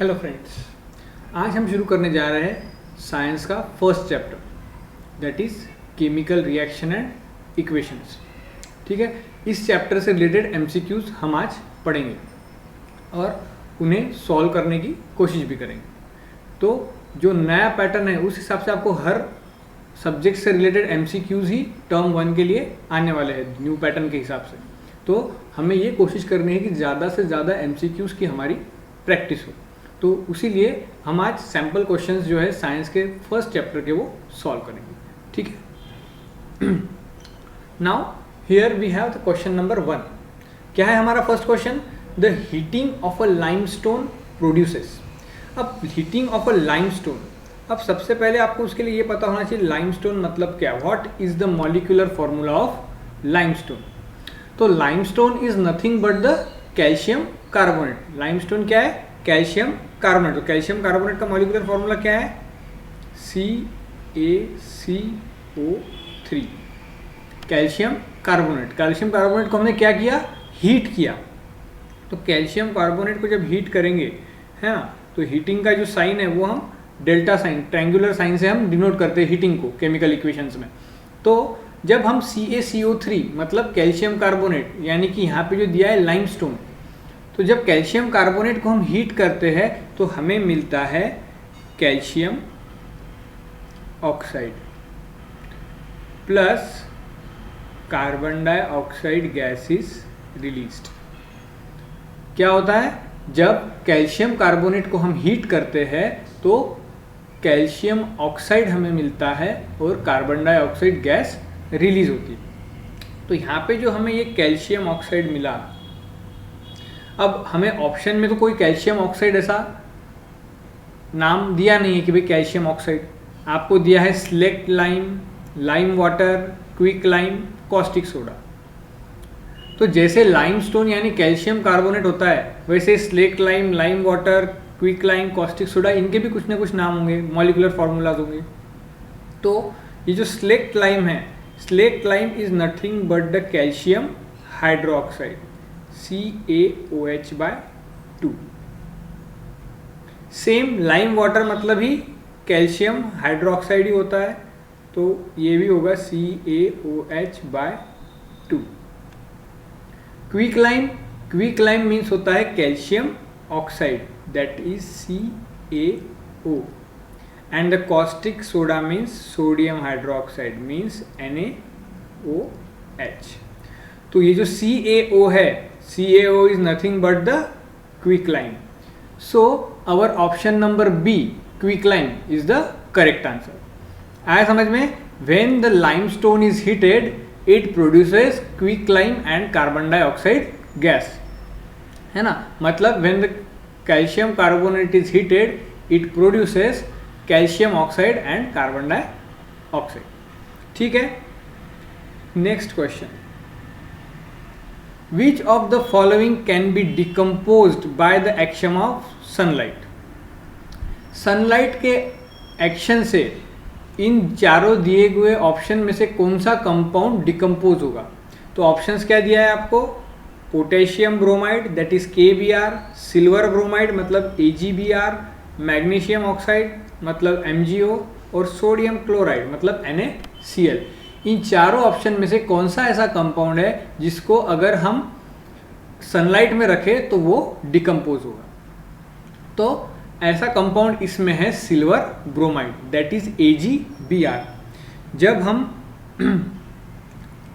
Hello friends, आज हम शुरू करने जा रहे हैं साइंस का first chapter, that is chemical reaction and equations. ठीक है, इस चैप्टर से रिलेटेड एमसीक्यूज हम आज पढ़ेंगे और उन्हें सॉल्व करने की कोशिश भी करेंगे। तो जो नया पैटर्न है उस हिसाब से आपको हर सब्जेक्ट से रिलेटेड एमसीक्यूज ही टर्म 1 के लिए आने वाले हैं, न्यू पैटर्न के हिसाब से। तो हमें ये कोशिश करनी है कि ज़्यादा से ज़्यादा एमसीक्यूज की हमारी प्रैक्टिस हो। तो उसीलिए हम आज सैम्पल क्वेश्चंस जो है साइंस के फर्स्ट चैप्टर के वो सॉल्व करेंगे। ठीक है, now here we have the question number 1। क्या है हमारा first question? The heating of a limestone produces. अब हीटिंग ऑफ अ लाइमस्टोन, अब सबसे पहले आपको उसके लिए ये पता होना चाहिए लाइमस्टोन मतलब क्या, what is the molecular formula of limestone. तो limestone is nothing but the calcium carbonate. Limestone क्या है? Calcium carbonate. तो कैल्शियम कार्बोनेट का मॉलिक्यूलर फॉर्मूला क्या है? CaCO3। Calcium carbonate. Calcium carbonate को हमने क्या किया? हीट किया। तो कैल्शियम कार्बोनेट को जब हीट करेंगे है ना, तो हीटिंग का जो साइन है वो हम डेल्टा साइन, ट्रायंगुलर साइन से हम डिनोट करते हैं हीटिंग को केमिकल इक्वेशंस में। तो जब हम CaCO3 मतलब कैल्शियम कार्बोनेट, यानी कि यहाँ पे जो दिया है लाइमस्टोन, तो जब कैल्शियम कार्बोनेट को हम हीट करते हैं तो हमें मिलता है calcium oxide plus carbon dioxide gas is released. क्या होता है? जब कैल्शियम कार्बोनेट को हम हीट करते हैं तो कैल्शियम ऑक्साइड हमें मिलता है और कार्बन डाइऑक्साइड गैस रिलीज होती है। तो यहाँ पे जो हमें ये कैल्शियम ऑक्साइड मिला, अब हमें ऑप्शन में तो कोई कैल्शियम ऑक्साइड ऐसा नाम दिया नहीं है कि भाई कैल्शियम ऑक्साइड, आपको दिया है slaked lime, lime water, quick lime, caustic soda. तो जैसे लाइमस्टोन यानी कैल्शियम कार्बोनेट होता है, वैसे slaked lime, lime water, quick lime, caustic soda, इनके भी कुछ ना कुछ नाम होंगे, मॉलिक्यूलर फार्मूलाज होंगे। तो ये जो स्लेक्ट लाइम है, slaked lime is nothing but the calcium hydroxide CaOH/2। Same lime water मतलब ही कैल्शियम हाइड्रोक्साइड ही होता है, तो ये भी होगा CaOH/2। Quick lime, quick lime means होता है calcium oxide, that is CaO। And the caustic soda means sodium hydroxide means NaOH। तो ये जो CaO है, CaO is nothing but the quicklime. So our option number B, quicklime, is the correct answer. आया समझ में? When the limestone is heated, it produces quicklime and carbon dioxide gas. है ना, मतलब when the calcium carbonate is heated, it produces calcium oxide and carbon dioxide. ठीक है, next question. Which of the following can be decomposed by the action of sunlight? Sunlight के action से इन चारों दिए हुए ऑप्शन में से कौन सा कंपाउंड डिकम्पोज होगा? तो ऑप्शंस क्या दिया है आपको? Potassium bromide that is KBr, silver bromide मतलब AgBr, मैग्नीशियम ऑक्साइड मतलब MgO और सोडियम क्लोराइड मतलब NaCl। इन चारों ऑप्शन में से कौन सा ऐसा कंपाउंड है जिसको अगर हम सनलाइट में रखें तो वो डिकम्पोज होगा? तो ऐसा कंपाउंड इसमें है silver bromide, that is AgBr। जब हम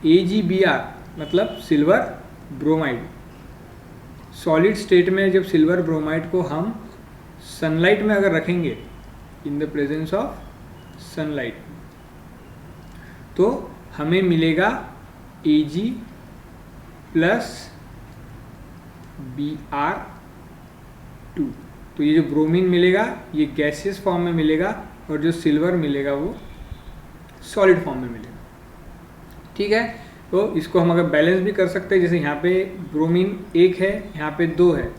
AgBr मतलब सिल्वर ब्रोमाइड, सॉलिड स्टेट में जब सिल्वर ब्रोमाइड को हम सनलाइट में अगर रखेंगे, इन द प्रेजेंस ऑफ सनलाइट, तो हमें मिलेगा Ag प्लस Br2। तो ये जो ब्रोमीन मिलेगा ये गैसियस फॉर्म में मिलेगा और जो सिल्वर मिलेगा वो सॉलिड फॉर्म में मिलेगा। ठीक है, तो इसको हम अगर बैलेंस भी कर सकते हैं, जैसे यहाँ पे ब्रोमीन 1 है, यहाँ पे 2 है,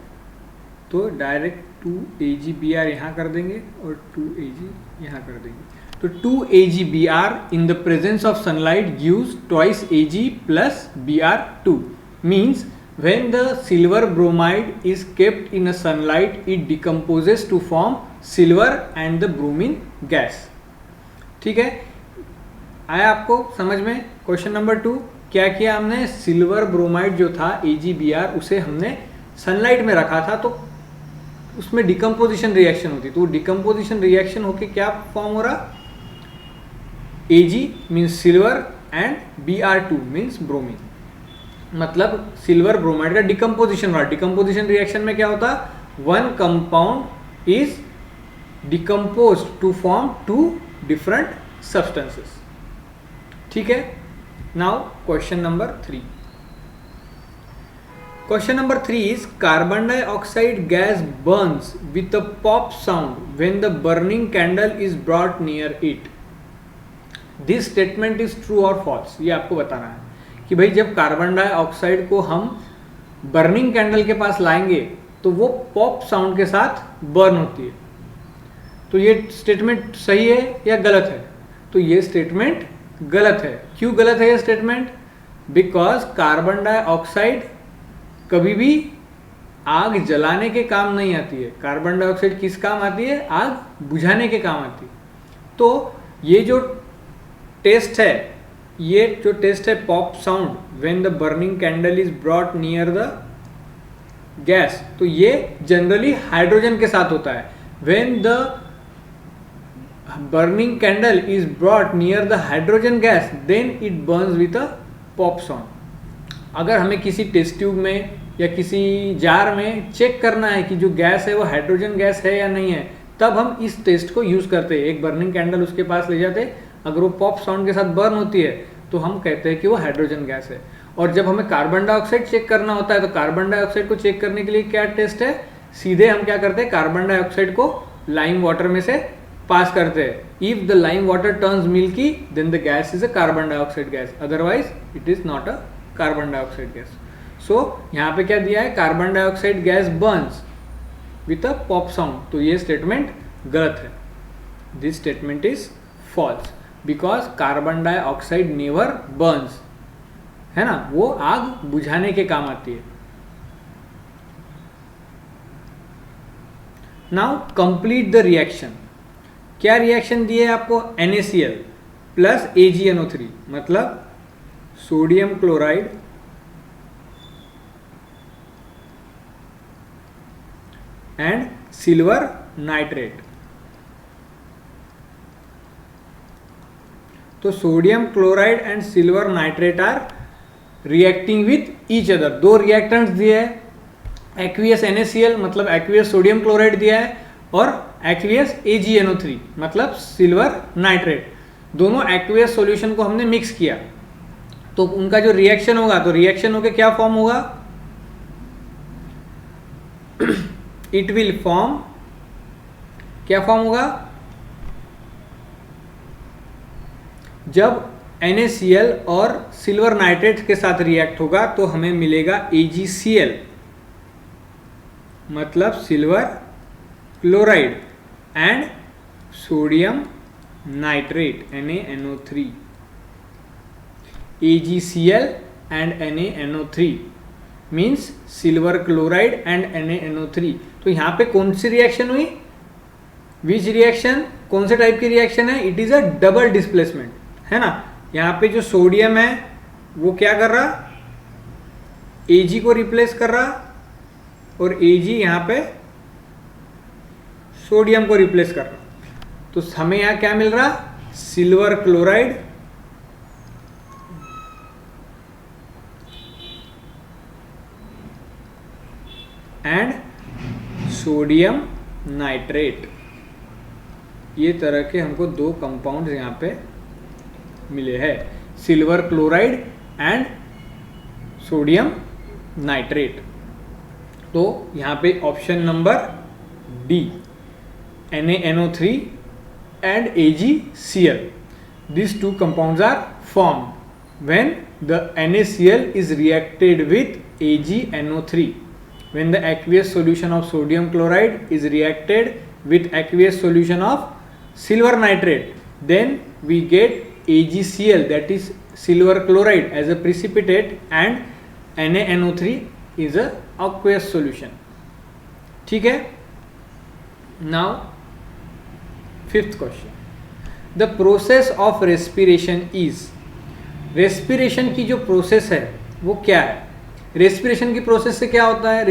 तो डायरेक्ट 2AgBr यहाँ कर देंगे और 2Ag यहाँ कर देंगे। तो 2AgBr in the presence of sunlight gives twice Ag plus Br2 means When the silver bromide is kept in a sunlight, it decomposes to form silver and the bromine gas. ठीक है, आया आपको समझ में? क्वेश्चन नंबर 2, क्या किया हमने? Silver bromide जो था AgBr, उसे हमने सनलाइट में रखा था, तो उसमें डिकम्पोजिशन रिएक्शन होती, तो डिकम्पोजिशन रिएक्शन होके क्या फॉर्म हो रहा? Ag means silver and Br2 means bromine, मतलब सिल्वर ब्रोमाइड का डिकम्पोजिशन हुआ. डिकम्पोजिशन रिएक्शन में क्या होता? One compound is decomposed to form two different substances. ठीक है. Now question number 3. Question number 3 is carbon dioxide gas burns with a pop sound when the burning candle is brought near it. This statement is true और false. ये आपको बताना है कि भाई जब कार्बन डाइऑक्साइड को हम बर्निंग कैंडल के पास लाएंगे तो वो पॉप साउंड के साथ बर्न होती है. तो ये स्टेटमेंट सही है या गलत है? तो ये स्टेटमेंट गलत है. क्यों गलत है ये स्टेटमेंट? बिकॉज कार्बन डाइऑक्साइड कभी भी आग जलाने के काम नहीं आती है. कार्बन डाइऑक्साइड किस काम आती है? आग बुझाने के काम आती है. तो ये जो टेस्ट है pop sound when the burning candle is brought near the gas, तो ये जनरली हाइड्रोजन के साथ होता है. When the burning candle is brought near the hydrogen gas then it burns with a pop sound. अगर हमें किसी टेस्ट ट्यूब में या किसी जार में चेक करना है कि जो गैस है वो हाइड्रोजन गैस है या नहीं है, तब हम इस टेस्ट को यूज करते हैं. एक बर्निंग कैंडल उसके पास ले जाते, अगर वो पॉप साउंड के साथ बर्न होती है तो हम कहते हैं कि वो हाइड्रोजन गैस है. और जब हमें कार्बन डाइऑक्साइड चेक करना होता है तो कार्बन डाइऑक्साइड को चेक करने के लिए क्या टेस्ट है? सीधे हम क्या करते हैं? कार्बन डाइऑक्साइड को लाइम वाटर में से पास करते हैं. If the lime water turns milky then the gas is a carbon dioxide gas, otherwise it is not a carbon dioxide gas. So यहाँ पे क्या दिया है? Carbon dioxide gas burns with a pop sound. तो ये statement गलत है. This statement is false because carbon dioxide never burns, है ना, वो आग बुझाने के काम आती है. Now complete the reaction. क्या रिएक्शन दिए है आपको? NaCl प्लस AgNO3, मतलब sodium chloride and silver nitrate. तो sodium chloride and silver nitrate are reacting with each other. दो रिएक्टेंट्स दिए हैं, एक्वियस NaCl मतलब एक्वियस सोडियम क्लोराइड दिया है और एक्वियस AgNO3 मतलब सिल्वर नाइट्रेट. दोनों एक्वियस सॉल्यूशन को हमने मिक्स किया, तो उनका जो रिएक्शन होगा, तो रिएक्शन होके क्या फॉर्म होगा? इट विल फॉर्म, क्या फॉर्म होगा? जब NaCl और सिल्वर नाइट्रेट के साथ रिएक्ट होगा तो हमें मिलेगा AgCl मतलब silver chloride and sodium nitrate NaNO3. AgCl and NaNO3 means silver chloride and NaNO3. तो यहाँ पे कौन सी रिएक्शन हुई? Which reaction? कौन से टाइप की रिएक्शन है? It is a double displacement, है ना. यहाँ पे जो सोडियम है वो क्या कर रहा? Ag को रिप्लेस कर रहा और Ag यहाँ पे सोडियम को रिप्लेस कर रहा. तो हमें यहाँ क्या मिल रहा? Silver chloride and sodium nitrate. ये तरह के हमको दो कंपाउंड्स यहाँ पे मिले हैं, silver chloride and sodium nitrate. तो यहाँ पे option number D, NaNO3 and AgCl, these two compounds are formed when the NaCl is reacted with AgNO3. When the aqueous solution of sodium chloride is reacted with aqueous solution of silver nitrate, then we get AgCl, that is silver chloride, as a precipitate, and NaNO3 is a aqueous solution. ठीक है. Now fifth question, the process of respiration is, respiration की जो process है वो क्या है? Respiration की process से क्या होता है?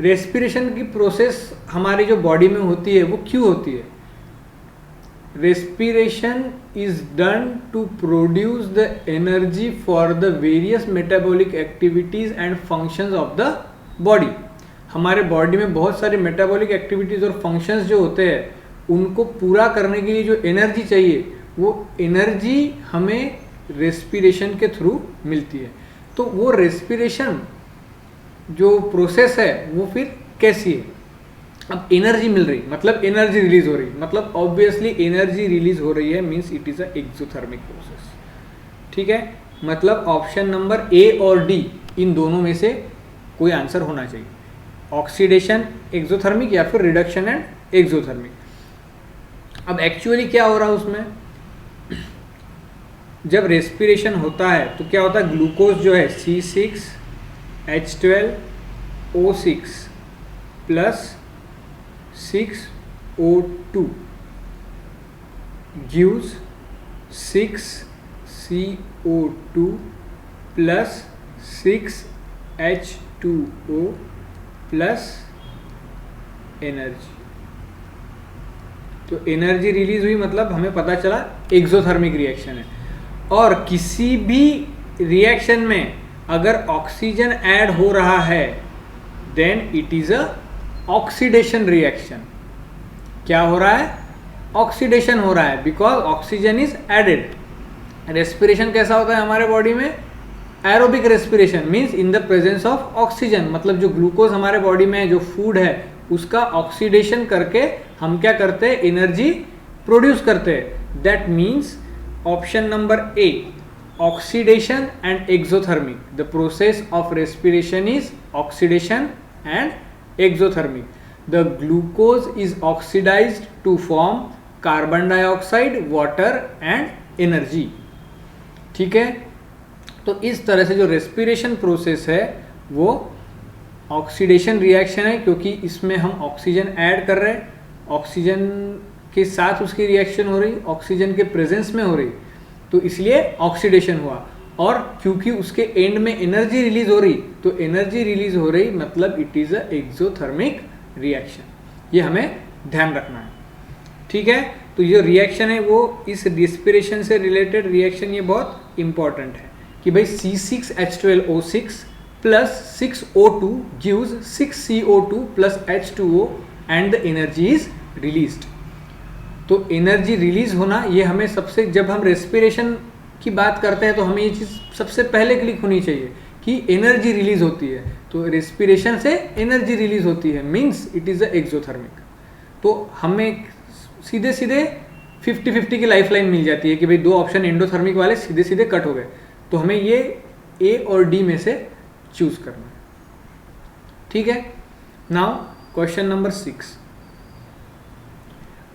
रेस्पिरेशन की प्रोसेस हमारी जो बॉडी में होती है वो क्यों होती है? Respiration is done to produce the energy for the various metabolic activities and functions of the body. हमारे बॉडी में बहुत सारे मेटाबॉलिक एक्टिविटीज और फंक्शंस जो होते हैं उनको पूरा करने के लिए जो एनर्जी चाहिए वो एनर्जी हमें रेस्पिरेशन के थ्रू मिलती है. तो वो रेस्पिरेशन जो प्रोसेस है वो फिर कैसी है? अब एनर्जी मिल रही मतलब एनर्जी रिलीज हो रही, मतलब ऑब्वियसली एनर्जी रिलीज हो रही है means it is a exothermic process. ठीक है, मतलब ऑप्शन नंबर ए और डी इन दोनों में से कोई आंसर होना चाहिए. ऑक्सीडेशन एक्सोथर्मिक या फिर रिडक्शन एंड एक्सोथर्मिक. अब एक्चुअली क्या हो रहा है उसमें? जब रेस्पिरेशन होता है तो क्या होता है? ग्लूकोज जो है C6H12O6 plus 6O2 gives 6CO2 plus 6H2O plus energy. तो एनर्जी रिलीज हुई मतलब हमें पता चला एक्सोथर्मिक रिएक्शन है. और किसी भी रिएक्शन में अगर ऑक्सीजन ऐड हो रहा है then it is a oxidation reaction. क्या हो रहा है? ऑक्सीडेशन हो रहा है because oxygen is added. Respiration कैसा होता है हमारे बॉडी में? Aerobic respiration means in the presence of oxygen. मतलब जो ग्लूकोज हमारे बॉडी में जो फूड है उसका ऑक्सीडेशन करके हम क्या करते हैं? एनर्जी प्रोड्यूस करते हैं. That means option number A, oxidation and exothermic. The process of respiration is oxidation and exothermic. The glucose is oxidised to form carbon dioxide, water and energy. ठीक है, तो इस तरह से जो रेस्पिरेशन प्रोसेस है वो ऑक्सीडेशन रिएक्शन है क्योंकि इसमें हम ऑक्सीजन ऐड कर रहे हैं, ऑक्सीजन के साथ उसकी रिएक्शन हो रही, ऑक्सीजन के प्रेजेंस में हो रही, तो इसलिए ऑक्सीडेशन हुआ. और क्योंकि उसके एंड में एनर्जी रिलीज हो रही, तो एनर्जी रिलीज हो रही मतलब it is a exothermic reaction. ये हमें ध्यान रखना है. ठीक है, तो ये रिएक्शन है वो इस रेस्पिरेशन से रिलेटेड रिएक्शन, ये बहुत इंपॉर्टेंट है कि भाई C6H12O6 plus 6O2 gives 6CO2 plus H2O and the energy is released. तो एनर्जी रिलीज होना ये हमें सबसे, जब हम रेस्पिरेशन की बात करते हैं तो हमें ये चीज़ सबसे पहले क्लिक होनी चाहिए कि एनर्जी रिलीज होती है. तो रेस्पिरेशन से एनर्जी रिलीज होती है means it is a exothermic. तो हमें सीधे सीधे 50-50 की लाइफ लाइन मिल जाती है कि भाई दो ऑप्शन एंडोथर्मिक वाले सीधे सीधे कट हो गए. तो हमें ये ए और डी में से चूज करना है. ठीक है, now question number 6,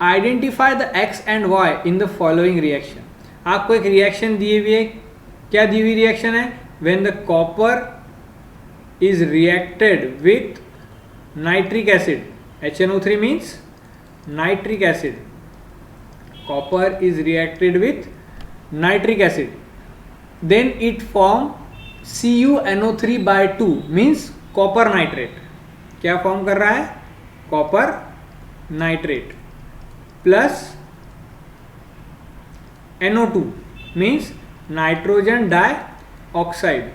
identify the X and Y in the following reaction. आपको एक रिएक्शन दी हुई है. क्या दी हुई रिएक्शन है? When the copper is reacted with nitric acid, HNO3 means nitric acid. Copper is reacted with nitric acid, then it form CuNO3/2 means copper nitrate. क्या form कर रहा है? Copper nitrate plus NO2 means nitrogen dioxide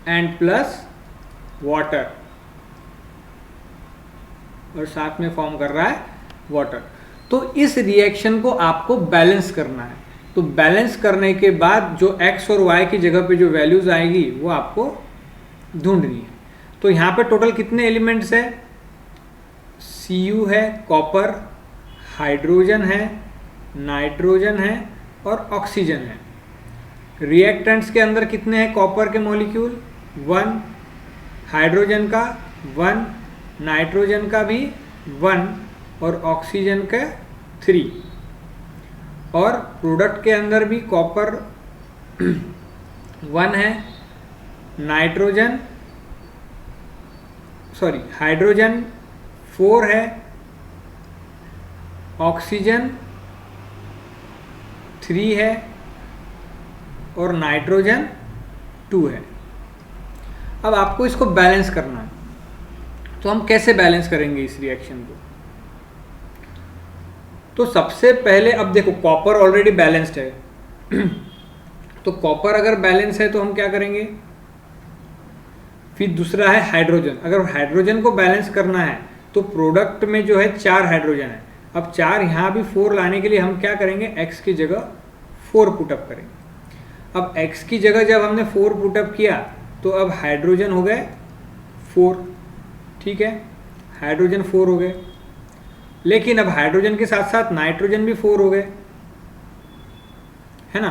and plus water, और साथ में form कर रहा है वाटर. तो इस रिएक्शन को आपको बैलेंस करना है. तो बैलेंस करने के बाद जो x और y की जगह पे जो वैल्यूज आएगी वो आपको ढूंढनी है. तो यहाँ पे टोटल कितने एलिमेंट्स है? Cu है, कॉपर, हाइड्रोजन है, नाइट्रोजन है और ऑक्सीजन है. रिएक्टेंट्स के अंदर कितने हैं कॉपर के मॉलिक्यूल? 1, हाइड्रोजन का 1, नाइट्रोजन का भी 1 और ऑक्सीजन का 3. और प्रोडक्ट के अंदर भी कॉपर 1 है नाइट्रोजन, सॉरी हाइड्रोजन 4 है, ऑक्सीजन 3 है और नाइट्रोजन 2 है। अब आपको इसको बैलेंस करना है, तो हम कैसे बैलेंस करेंगे इस रिएक्शन को? तो सबसे पहले अब देखो कॉपर ऑलरेडी बैलेंस्ड है तो कॉपर अगर बैलेंस है तो हम क्या करेंगे? फिर दूसरा है हाइड्रोजन। अगर हाइड्रोजन को बैलेंस करना है तो प्रोडक्ट में जो है 4 हाइड्रोजन है। अब 4 यहाँ भी 4 लाने के लिए हम क्या करेंगे? x की जगह 4 पुटअप करेंगे। अब x की जगह जब हमने 4 पुटअप किया तो अब हाइड्रोजन हो गए 4, ठीक है, हाइड्रोजन 4 हो गए। लेकिन अब हाइड्रोजन के साथ साथ नाइट्रोजन भी 4 हो गए, है ना,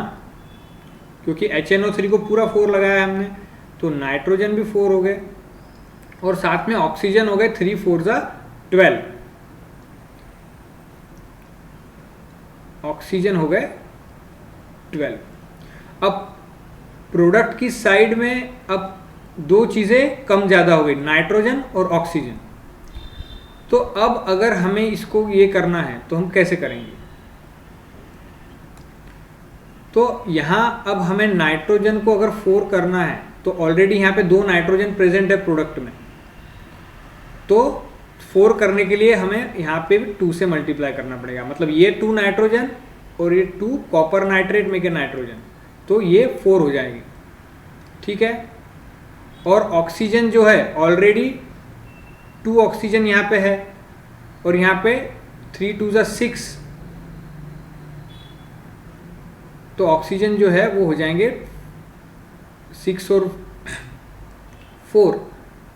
क्योंकि HNO3 को पूरा 4 लगाया हमने, तो नाइट्रोजन भी 4 हो गए और साथ में ऑक्सीजन हो गए 3 4 जा 12, ऑक्सीजन हो गए 12। अब प्रोडक्ट की साइड में अब 2 चीज़ें कम ज़्यादा हो गई, नाइट्रोजन और ऑक्सीजन। तो अब अगर हमें इसको ये करना है तो हम कैसे करेंगे? तो यहाँ अब हमें नाइट्रोजन को अगर 4 करना है तो ऑलरेडी यहाँ पे 2 नाइट्रोजन प्रेजेंट है प्रोडक्ट में, तो 4 करने के लिए हमें यहाँ पे भी 2 से मल्टीप्लाई करना पड़ेगा। मतलब ये 2 नाइट्रोजन और ये 2 कॉपर नाइट्रेट में के नाइट्रोजन, तो ये 4 हो जाएगी, ठीक है। और ऑक्सीजन जो है ऑलरेडी 2 ऑक्सीजन यहाँ पे है और यहाँ पे 3 2 जा 6, तो ऑक्सीजन जो है वो हो जाएंगे 6 और 4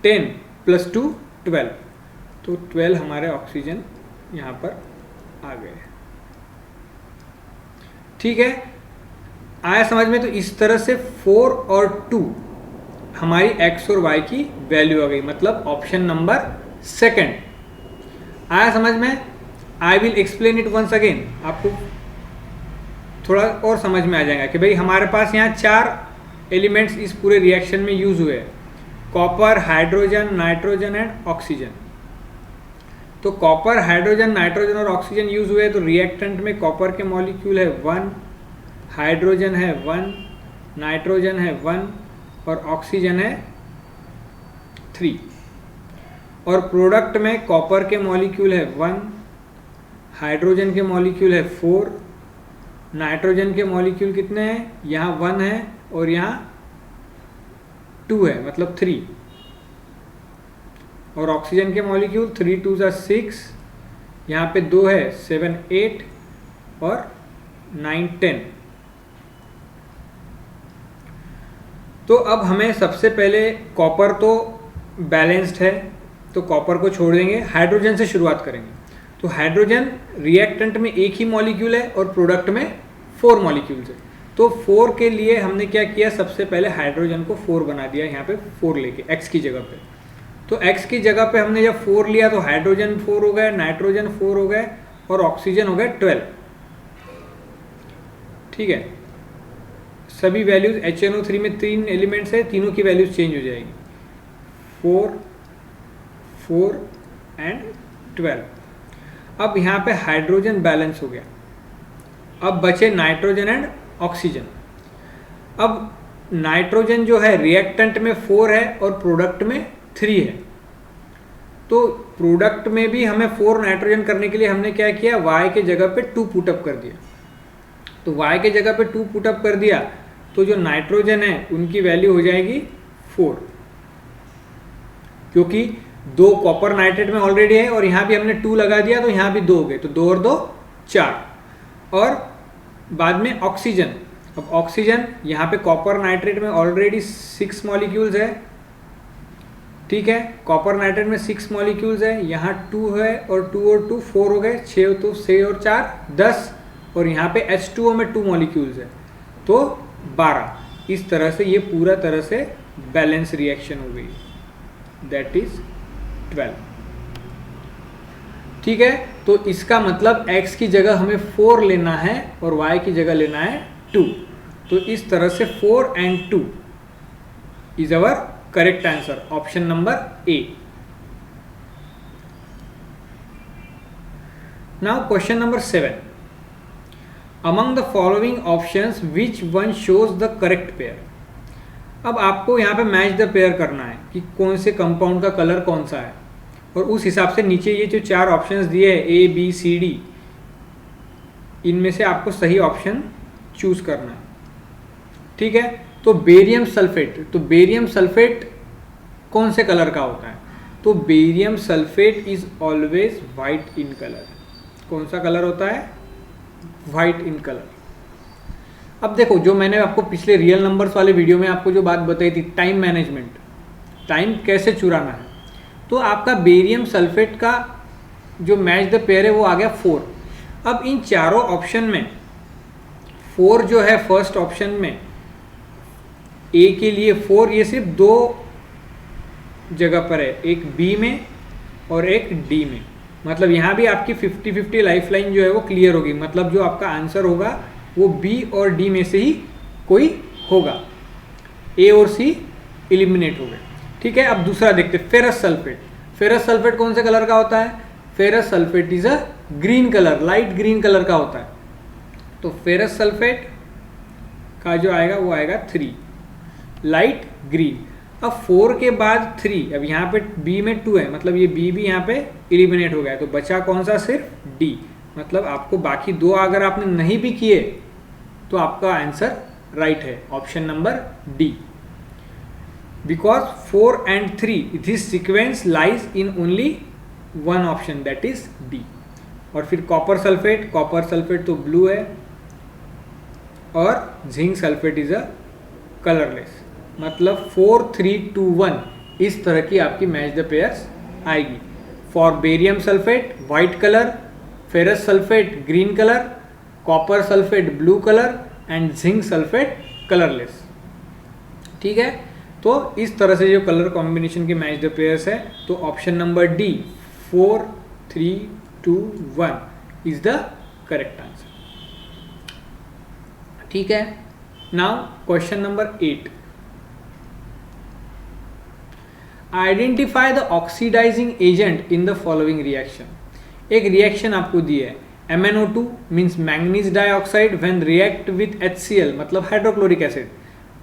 10 प्लस 2 12, तो 12 हमारे ऑक्सीजन यहाँ पर आ गए, ठीक है। आया समझ में? तो इस तरह से 4 और 2 हमारी x और y की वैल्यू आ गई, मतलब ऑप्शन नंबर 2। आया समझ में? I will explain it once again, आपको थोड़ा और समझ में आ जाएगा कि भाई हमारे पास यहाँ 4 एलिमेंट्स इस पूरे रिएक्शन में यूज हुए हैं, copper, hydrogen, nitrogen and oxygen. तो कॉपर, हाइड्रोजन, नाइट्रोजन और ऑक्सीजन यूज हुए, तो रिएक्टेंट में कॉपर के मॉलिक्यूल है 1, हाइड्रोजन है 1, नाइट्रोजन है 1 और ऑक्सीजन है 3। और प्रोडक्ट में कॉपर के मॉलिक्यूल है 1, हाइड्रोजन के मॉलिक्यूल है 4, नाइट्रोजन के मॉलिक्यूल कितने हैं? यहाँ 1 है और यहाँ 2 है, मतलब 3। और ऑक्सीजन के मॉलिक्यूल 3 2 जा 6, यहाँ पे 2 है 7 8 और 9 10। तो अब हमें सबसे पहले कॉपर तो बैलेंस्ड है तो कॉपर को छोड़ देंगे, हाइड्रोजन से शुरुआत करेंगे। तो हाइड्रोजन रिएक्टेंट में एक ही मॉलिक्यूल है और प्रोडक्ट में 4 मॉलिक्यूल्स है। तो 4 के लिए हमने क्या किया? सबसे पहले हाइड्रोजन को 4 बना दिया, यहाँ पे 4 लेके x की जगह पे। तो x की जगह पे हमने जब 4 लिया तो हाइड्रोजन 4 हो गए, नाइट्रोजन 4 हो गए और ऑक्सीजन हो गए 12, ठीक है। सभी वैल्यूज HNO3 में 3 एलिमेंट्स है, तीनों की वैल्यूज चेंज हो जाएगी, 4 4 एंड 12। अब यहाँ पे हाइड्रोजन बैलेंस हो गया, अब बचे नाइट्रोजन एंड ऑक्सीजन। अब नाइट्रोजन जो है रिएक्टेंट में 4 है और प्रोडक्ट में 3 है, तो प्रोडक्ट में भी हमें 4 नाइट्रोजन करने के लिए हमने क्या किया? y के जगह पे 2 पुटअप कर दिया। तो y के जगह पे 2 पुटअप कर दिया तो जो नाइट्रोजन है उनकी वैल्यू हो जाएगी 4, क्योंकि 2 कॉपर नाइट्रेट में ऑलरेडी है और यहाँ भी हमने 2 लगा दिया तो यहाँ भी 2 हो गए, तो 2 और 2 4। और बाद में ऑक्सीजन, अब ऑक्सीजन यहाँ पे कॉपर नाइट्रेट में ऑलरेडी 6 मॉलिक्यूल्स है, ठीक है। कॉपर नाइट्रेट में 6 मॉलिक्यूल्स है, यहाँ 2 है और 2 और 2 4 हो गए, 6 तो 6 और 4 10 और यहाँ पे H2O में 2 मॉलिक्यूल्स है तो 12। इस तरह से ये पूरा तरह से बैलेंस रिएक्शन हो गई, दैट इज 12, ठीक है। तो इसका मतलब x की जगह हमें 4 लेना है और y की जगह लेना है 2। तो तो इस तरह से 4 and 2 is our correct answer, option number A. Now question number 7, among the following options which one shows the correct pair. अब आपको यहाँ पे मैच द पेयर करना है कि कौन से कंपाउंड का कलर कौन सा है, और उस हिसाब से नीचे ये जो 4 ऑप्शंस दिए हैं ए बी सी डी, इनमें से आपको सही ऑप्शन चूज करना है। ठीक है, तो बेरियम सल्फेट, तो बेरियम सल्फेट कौन से कलर का होता है? तो barium sulphate is always white in colour. कौन सा कलर होता है? White in colour. अब देखो, जो मैंने आपको पिछले रियल नंबर्स वाले वीडियो में आपको जो बात बताई थी, टाइम मैनेजमेंट, टाइम कैसे चुराना है, तो आपका बेरियम सल्फेट का जो मैच द पेयर है वो आ गया 4। अब इन चारों ऑप्शन में 4 जो है फर्स्ट ऑप्शन में ए के लिए 4, ये सिर्फ 2 जगह पर है, एक बी में और एक डी में। मतलब यहाँ भी आपकी 50-50 लाइफ लाइन जो है वो क्लियर होगी। मतलब जो आपका आंसर होगा वो बी और डी में से ही कोई होगा, ए और सी एलिमिनेट हो गए। ठीक है, अब दूसरा देखते हैं, फेरस सल्फेट। फेरस सल्फेट कौन से कलर का होता है? Ferrous sulphate is a green colour, light green colour का होता है। तो फेरस सल्फेट का जो आएगा वो आएगा 3, लाइट ग्रीन। अब 4 के बाद 3, अब यहाँ पे बी में 2 है, मतलब ये बी भी यहाँ पे एलिमिनेट हो गया, तो बचा कौन सा? सिर्फ डी। मतलब आपको बाकी 2 अगर आपने नहीं भी किए तो आपका आंसर राइट है, option number D. Because 4 and 3 this sequence lies in only 1 option, that is D. और फिर कॉपर सल्फेट, कॉपर सल्फेट तो ब्लू है, और zinc sulphate is a colourless. मतलब 4 3 2 1 इस तरह की आपकी मैच द पेयर्स आएगी। For barium sulphate white colour, ferrous sulphate green colour, copper sulphate blue colour and zinc sulphate colourless. ठीक है, तो इस तरह से जो कलर कॉम्बिनेशन के मैच द पेयर्स है, तो option number D 4 3 2 1 is the correct answer. ठीक है, now question number 8, identify the oxidising agent in the following reaction. एक रिएक्शन आपको दी है, MnO2 means manganese dioxide when react with HCl, मतलब hydrochloric acid.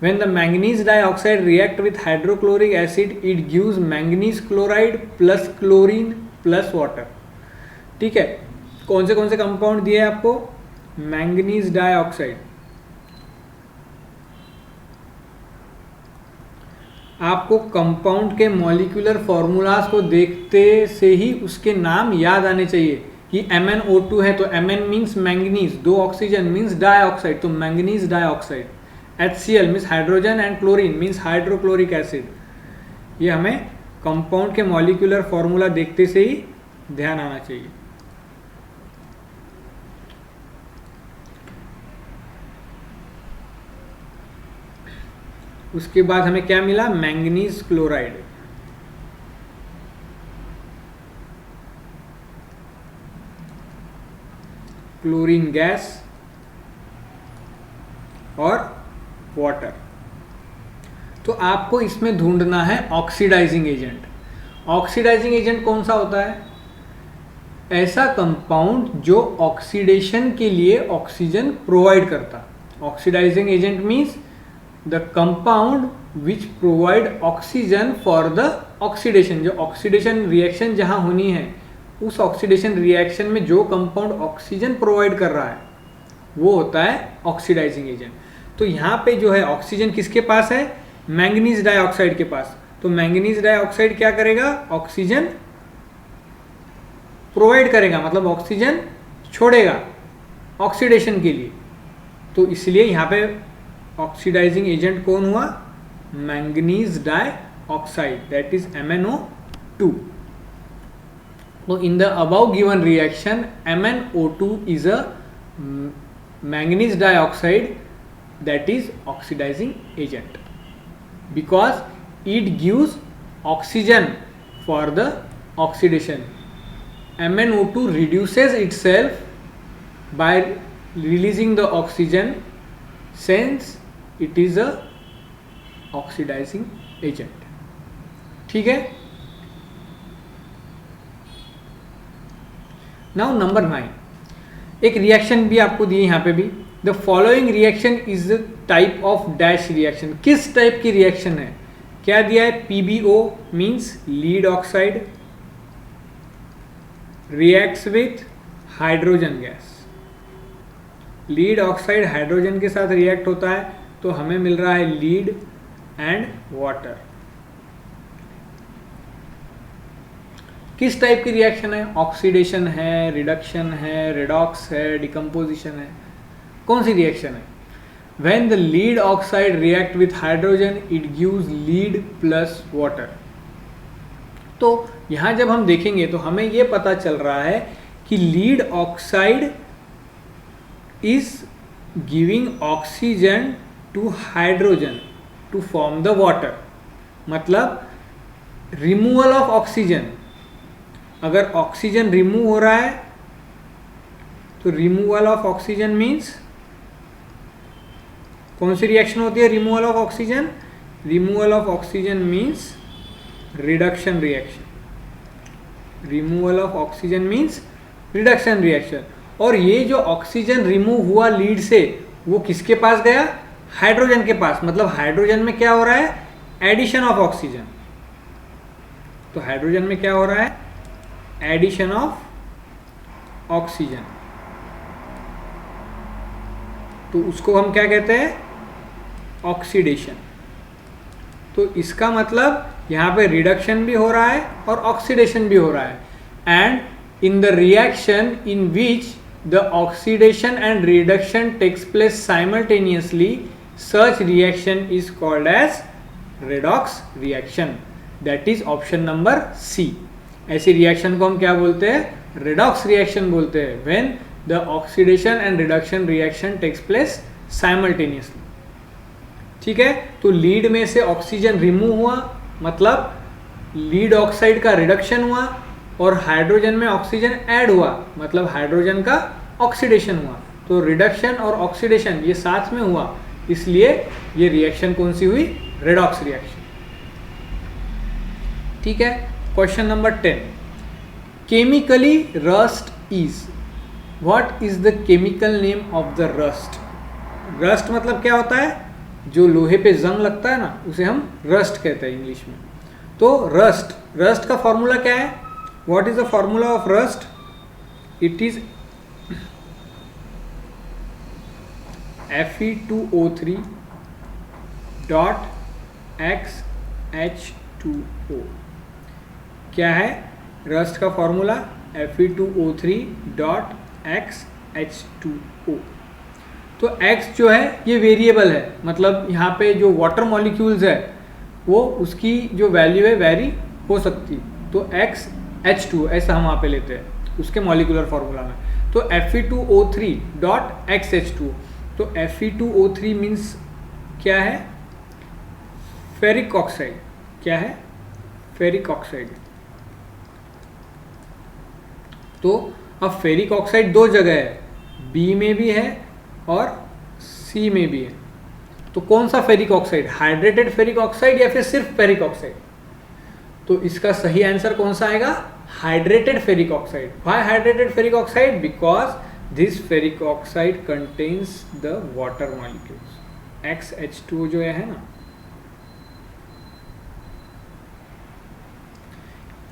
When the manganese dioxide react with hydrochloric acid, it gives manganese chloride plus chlorine plus water। ठीक है, कौन से compound दिए आपको? Manganese dioxide. आपको कंपाउंड के मॉलिक्यूलर फॉर्मूलाज को देखते से ही उसके नाम याद आने चाहिए कि MnO2 है तो Mn means manganese, 2 oxygen means dioxide, तो manganese dioxide. HCl means hydrogen and chlorine means hydrochloric acid. ये हमें कंपाउंड के मॉलिक्यूलर फॉर्मूला देखते से ही ध्यान आना चाहिए। उसके बाद हमें क्या मिला? Manganese chloride. क्लोरीन गैस और वाटर। तो आपको इसमें ढूंढना है ऑक्सीडाइजिंग एजेंट। ऑक्सीडाइजिंग एजेंट कौन सा होता है? ऐसा कंपाउंड जो ऑक्सीडेशन के लिए ऑक्सीजन प्रोवाइड करता। Oxidising agent means the compound which provide oxygen for the oxidation. जो ऑक्सीडेशन रिएक्शन जहां होनी है, उस ऑक्सीडेशन रिएक्शन में जो कंपाउंड ऑक्सीजन प्रोवाइड कर रहा है वो होता है ऑक्सीडाइजिंग एजेंट। तो यहाँ पे जो है ऑक्सीजन किसके पास है? मैंगनीज डाइऑक्साइड के पास। तो मैंगनीज डाइऑक्साइड क्या करेगा? ऑक्सीजन प्रोवाइड करेगा, मतलब ऑक्सीजन छोड़ेगा ऑक्सीडेशन के लिए। तो इसलिए यहाँ पे ऑक्सीडाइजिंग एजेंट कौन हुआ? Manganese dioxide, that is MnO2। तो in the above given reaction MnO2 is a manganese dioxide, that is oxidizing agent, because it gives oxygen for the oxidation. MnO2 reduces itself by releasing the oxygen, since it is a oxidising agent. ठीक है, now number 9, एक reaction भी आपको दिए यहाँ पे भी, the following reaction is the type of dash reaction. किस टाइप की रिएक्शन है, क्या दिया है, PbO means lead oxide reacts with hydrogen gas. Lead oxide hydrogen के साथ रिएक्ट होता है तो हमें मिल रहा है लीड एंड वाटर। किस टाइप की रिएक्शन है, ऑक्सीडेशन है, रिडक्शन है, रिडॉक्स है, डिकम्पोजिशन है, कौन सी रिएक्शन है? When the lead oxide react with hydrogen, it gives lead plus water. तो यहाँ जब हम देखेंगे तो हमें ये पता चल रहा है कि lead oxide is giving oxygen to hydrogen to form the water. मतलब रिमूवल ऑफ ऑक्सीजन, अगर ऑक्सीजन रिमूव हो रहा है तो रिमूवल ऑफ ऑक्सीजन मीन्स कौन सी रिएक्शन होती है, removal of oxygen? Removal of oxygen means reduction reaction. Removal of oxygen means reduction reaction. और ये जो ऑक्सीजन रिमूव हुआ लीड से वो किसके पास गया, हाइड्रोजन के पास। मतलब हाइड्रोजन में क्या हो रहा है, एडिशन ऑफ ऑक्सीजन। तो हाइड्रोजन में क्या हो रहा है, एडिशन ऑफ ऑक्सीजन। तो उसको हम क्या कहते हैं, ऑक्सीडेशन। तो इसका मतलब यहाँ पे रिडक्शन भी हो रहा है और ऑक्सीडेशन भी हो रहा है। And in the reaction in which the oxidation and reduction takes place simultaneously, such reaction is called as redox reaction. That is option number C. ऐसी रिएक्शन को हम क्या बोलते हैं, रेडॉक्स रिएक्शन बोलते हैं। When the oxidation and reduction reaction takes place simultaneously। ठीक है, तो लीड में से ऑक्सीजन रिमूव हुआ, मतलब लीड ऑक्साइड का रिडक्शन हुआ, और हाइड्रोजन में ऑक्सीजन ऐड हुआ, मतलब हाइड्रोजन का ऑक्सीडेशन हुआ। तो रिडक्शन और ऑक्सीडेशन ये साथ में हुआ, इसलिए ये रिएक्शन कौन सी हुई, रेडॉक्स रिएक्शन। ठीक है, question number 10, chemically rust is, what is the chemical name of the rust? Rust मतलब क्या होता है, जो लोहे पे जंग लगता है ना, उसे हम रस्ट कहते हैं इंग्लिश में। तो रस्ट का फॉर्मूला क्या है, what is the formula of rust? It is Fe2O3 dot XH2O। क्या है रस्ट का फॉर्मूला, Fe2O3 डॉट XH2O। तो X जो है ये वेरिएबल है, मतलब यहाँ पे जो वाटर मॉलिक्यूल्स है वो उसकी जो वैल्यू है वेरी हो सकती, तो XH2 ऐसा हम वहाँ पे लेते हैं उसके मॉलिक्यूलर फॉर्मूला में। तो Fe2O3 डॉट XH2। तो Fe2O3 मीन्स क्या है, फेरिक ऑक्साइड। क्या है, फेरिक ऑक्साइड। तो अब फेरिक ऑक्साइड दो जगह है, बी में भी है और सी में भी है। तो कौन सा ferric oxide, hydrated ferric oxide या फिर सिर्फ फेरिक ऑक्साइड? तो इसका सही आंसर कौन सा आएगा, hydrated ferric oxide. Why hydrated ferric oxide? Because this ferric oxide contains the water molecules. XH2O जो है ना,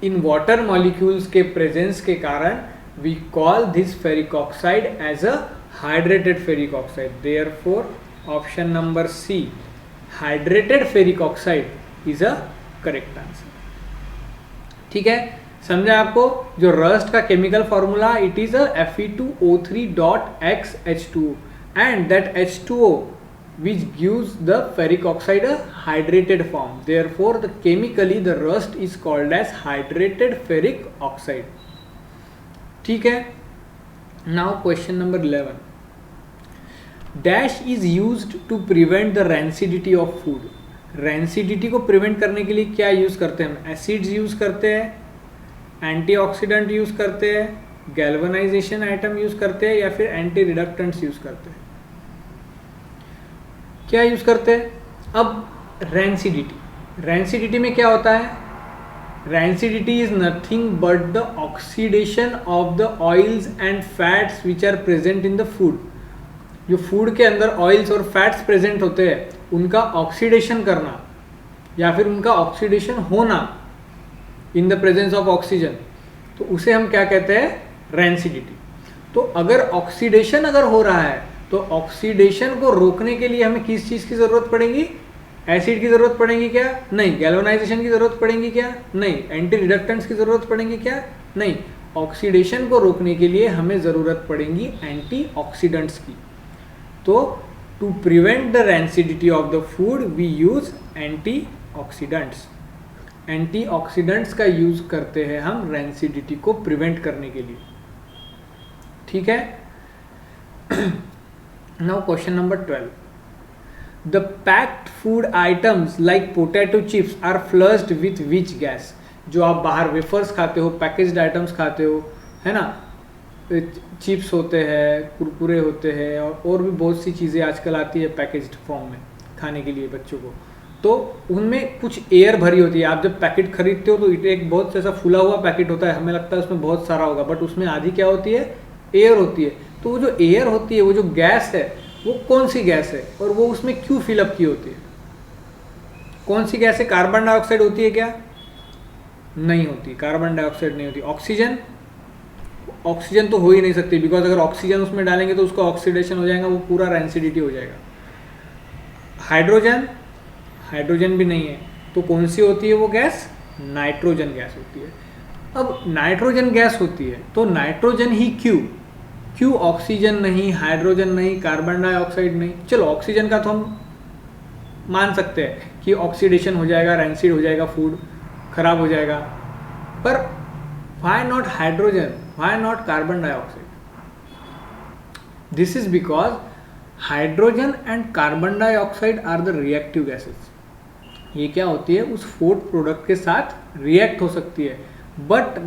इन वाटर मॉलिक्यूल्स के प्रेजेंस के कारण we call this ferric oxide as a hydrated ferric oxide. Therefore option number C, hydrated ferric oxide is a correct answer। ठीक है, समझा आपको? जो रस्ट का chemical formula, it is a Fe2O3 dot XH2O and that H2O which gives the ferric oxide a hydrated form. Therefore the chemically the rust is called as hydrated ferric oxide। ठीक है, now question number 11, dash is used to prevent the rancidity of food. Rancidity को prevent करने के लिए क्या use करते हैं हम? एसिड्स यूज करते हैं, एंटीऑक्सीडेंट यूज करते हैं, गैल्वेनाइजेशन आइटम यूज करते हैं, या फिर एंटी रिडक्टेंट्स यूज करते हैं। क्या यूज़ करते हैं? अब रैंसिडिटी में क्या होता है? Rancidity is nothing but the oxidation of the oils and fats which are present in the food. जो फूड के अंदर ऑयल्स और फैट्स प्रेजेंट होते हैं उनका ऑक्सीडेशन करना या फिर उनका ऑक्सीडेशन होना इन द प्रेजेंस ऑफ ऑक्सीजन, तो उसे हम क्या कहते हैं? रैंसिडिटी। तो अगर ऑक्सीडेशन अगर हो रहा है तो ऑक्सीडेशन को रोकने के लिए हमें किस चीज़ की ज़रूरत पड़ेगी? एसिड की ज़रूरत पड़ेगी क्या? नहीं। गैल्वेनाइजेशन की ज़रूरत पड़ेगी क्या? नहीं। एंटी रिडक्टेंट्स की ज़रूरत पड़ेगी क्या? नहीं। ऑक्सीडेशन को रोकने के लिए हमें ज़रूरत पड़ेगी एंटीऑक्सीडेंट्स की। तो to prevent the rancidity of the food we use antioxidants. Antioxidants का यूज़ करते हैं हम रैंसिडिटी को प्रिवेंट करने के लिए। ठीक है। Now question number 12. The packed food items like potato chips are flushed with which gas? जो आप बाहर वेफर्स खाते हो, पैकेज्ड आइटम्स खाते हो, है ना, चिप्स होते हैं, कुरकुरे होते हैं और भी बहुत सी चीज़ें आजकल आती है पैकेज्ड फॉर्म में खाने के लिए बच्चों को, तो उनमें कुछ एयर भरी होती है। आप जब पैकेट खरीदते हो तो एक बहुत ऐसा फुला हुआ पैकेट होता है, हमें लगता है उसमें बहुत सारा होगा, बट उसमें आधी क्या होती है? एयर होती है। तो वो जो एयर होती है, वो जो गैस है, वो कौन सी गैस है और वो उसमें क्यों फिलअप की होती है? कौन सी गैस है? कार्बन डाइऑक्साइड होती है क्या? नहीं होती, कार्बन डाइऑक्साइड नहीं होती। ऑक्सीजन? ऑक्सीजन तो हो ही नहीं सकती, बिकॉज अगर ऑक्सीजन उसमें डालेंगे तो उसका ऑक्सीडेशन हो जाएगा, वो पूरा रैंसिडिटी हो जाएगा। हाइड्रोजन? हाइड्रोजन भी नहीं है। तो कौन सी होती है वो गैस? नाइट्रोजन गैस होती है। अब नाइट्रोजन गैस होती है तो नाइट्रोजन ही क्यों ऑक्सीजन नहीं, हाइड्रोजन नहीं, कार्बन डाइऑक्साइड नहीं? चलो ऑक्सीजन का तो हम मान सकते हैं कि ऑक्सीडेशन हो जाएगा, रैंसिड हो जाएगा, फूड खराब हो जाएगा, पर why not hydrogen, why not carbon dioxide? This is because hydrogen and carbon dioxide are the reactive gases. ये क्या होती है? उस फूड प्रोडक्ट के साथ रिएक्ट हो सकती है, but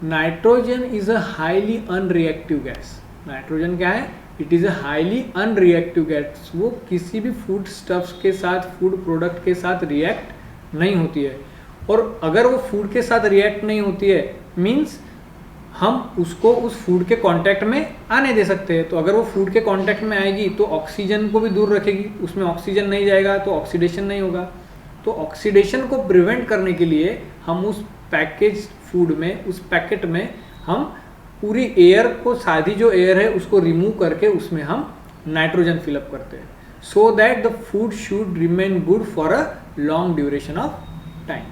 nitrogen is a highly unreactive gas. Nitrogen क्या है? It is a highly unreactive gas. वो किसी भी फूड स्टफ्स के साथ, फूड प्रोडक्ट के साथ रिएक्ट नहीं होती है, और अगर वो फूड के साथ रिएक्ट नहीं होती है मीन्स हम उसको उस फूड के कांटेक्ट में आने दे सकते हैं। तो अगर वो फूड के कांटेक्ट में आएगी तो ऑक्सीजन को भी दूर रखेगी, उसमें ऑक्सीजन नहीं जाएगा तो ऑक्सीडेशन नहीं होगा। तो ऑक्सीडेशन को प्रिवेंट करने के लिए हम उस पैकेज फूड में, उस पैकेट में हम पूरी एयर को, सादी जो एयर है उसको रिमूव करके उसमें हम नाइट्रोजन फिलअप करते हैं, so that the food should remain good for a long duration of time.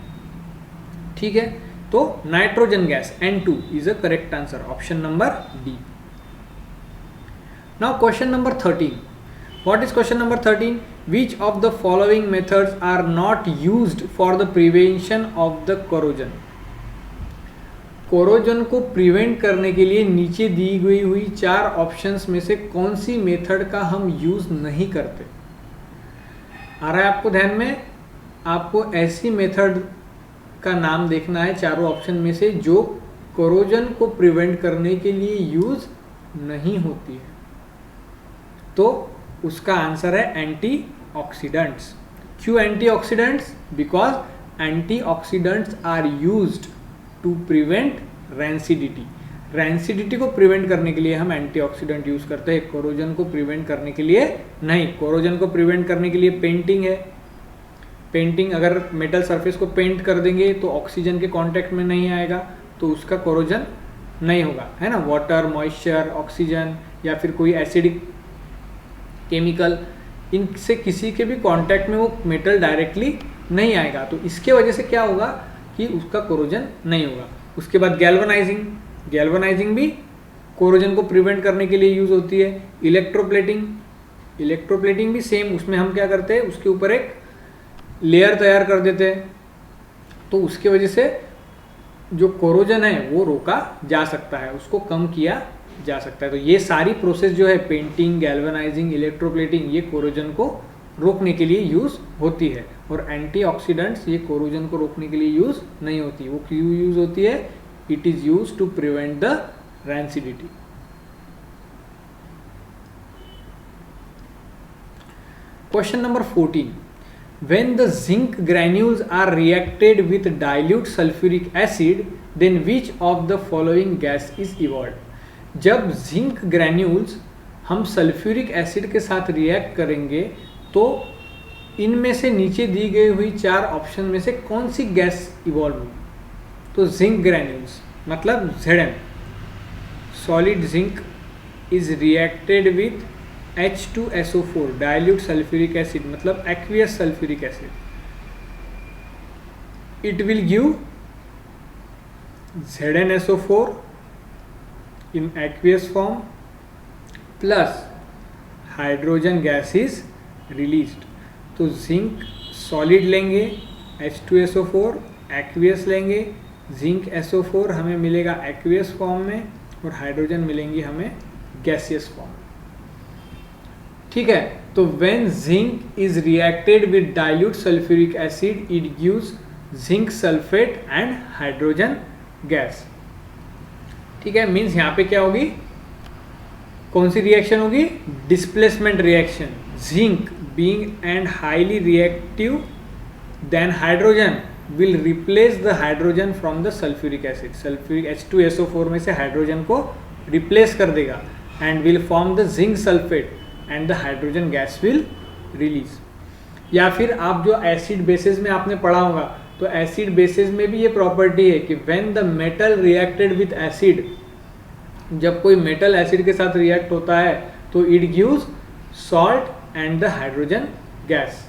ठीक है, तो nitrogen gas N2 is a correct answer, option number D. Now question number 13. What is question number 13? Which of the following methods are not used for the prevention of the corrosion? Corrosion को prevent करने के लिए नीचे दी गई हुई 4 options में से कौन सी मेथड का हम यूज नहीं करते? आ रहा है आपको ध्यान में? आपको ऐसी मेथड का नाम देखना है चारों ऑप्शन में से जो कोरोजन को प्रिवेंट करने के लिए यूज नहीं होती है। तो उसका आंसर है एंटीऑक्सीडेंट्स। क्यों antioxidants? Because antioxidants are used to prevent rancidity. Rancidity को प्रिवेंट करने के लिए हम एंटीऑक्सीडेंट यूज करते हैं, कोरोजन को प्रिवेंट करने के लिए नहीं। कोरोजन को प्रिवेंट करने के लिए पेंटिंग है। पेंटिंग, अगर मेटल सरफेस को पेंट कर देंगे तो ऑक्सीजन के कांटेक्ट में नहीं आएगा तो उसका कोरोजन नहीं होगा, है ना। वाटर, मॉइस्चर, ऑक्सीजन या फिर कोई एसिडिक केमिकल, इनसे किसी के भी कांटेक्ट में वो मेटल डायरेक्टली नहीं आएगा, तो इसके वजह से क्या होगा कि उसका कोरोजन नहीं होगा। उसके बाद गैल्वेनाइजिंग भी कोरोजन को प्रिवेंट करने के लिए यूज होती है। इलेक्ट्रोप्लेटिंग भी सेम, उसमें हम क्या करते हैं, उसके ऊपर एक लेयर तैयार कर देते हैं, तो उसके वजह से जो कोरोजन है वो रोका जा सकता है, उसको कम किया जा सकता है। तो ये सारी प्रोसेस जो है, पेंटिंग, गैल्वेनाइजिंग, इलेक्ट्रोप्लेटिंग, ये कोरोजन को रोकने के लिए यूज होती है। और एंटीऑक्सीडेंट्स ये कोरोजन को रोकने के लिए यूज नहीं होती। वो क्यों यूज होती है? It is use to prevent the rancidity. Question number 14. When the zinc granules are reacted with dilute sulfuric acid, then which of the following gas is evolved? जब जिंक ग्रैन्यूल्स हम sulphuric acid के साथ react करेंगे तो इनमें से नीचे दी गई हुई 4 ऑप्शन में से कौन सी गैस इवॉल्व होगी? तो जिंक ग्रैन्यूल्स मतलब Zn, solid zinc is reacted with H2SO4 dilute sulphuric acid मतलब aqueous sulphuric acid, it will give ZnSO4 in aqueous form plus hydrogen gas is released. तो जिंक सॉलिड लेंगे, H2SO4 aqueous लेंगे, zinc SO4 हमें मिलेगा aqueous form में और hydrogen मिलेंगी हमें गैसियस फॉर्म. ठीक है, तो when zinc is reacted with dilute sulphuric acid it gives zinc sulphate and hydrogen gas. ठीक है, मीन्स यहाँ पे क्या होगी, कौन सी रिएक्शन होगी? Displacement reaction. Zinc being and highly reactive than hydrogen will replace the hydrogen from the sulphuric acid. Sulphuric H2SO4 में से हाइड्रोजन को रिप्लेस कर देगा and will form the zinc sulphate and the hydrogen gas will release. या फिर आप जो acid basis में आपने पढ़ा होगा, तो एसिड बेसिस में भी ये प्रॉपर्टी है कि when the metal reacted with acid, जब कोई मेटल एसिड के साथ रिएक्ट होता है तो it gives salt and the hydrogen gas.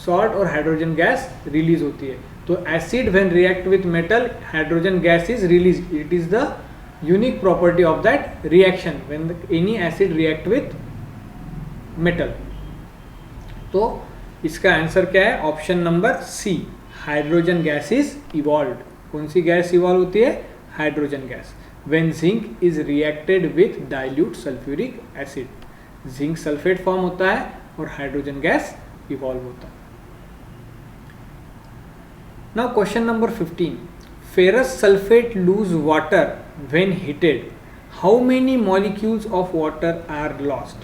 Salt और हाइड्रोजन गैस रिलीज होती है. तो acid when react with metal hydrogen gas is release. It is the unique property of that reaction when any acid react with metal. तो इसका answer क्या है? Option number C, hydrogen gas is evolved. कौन सी gas evolve होती है? Hydrogen gas. When zinc is reacted with dilute sulphuric acid, zinc sulphate form होता है और हाइड्रोजन गैस इवॉल्व होता है. Now question number 15. Ferrous sulphate lose water when heated, how many molecules of water are lost?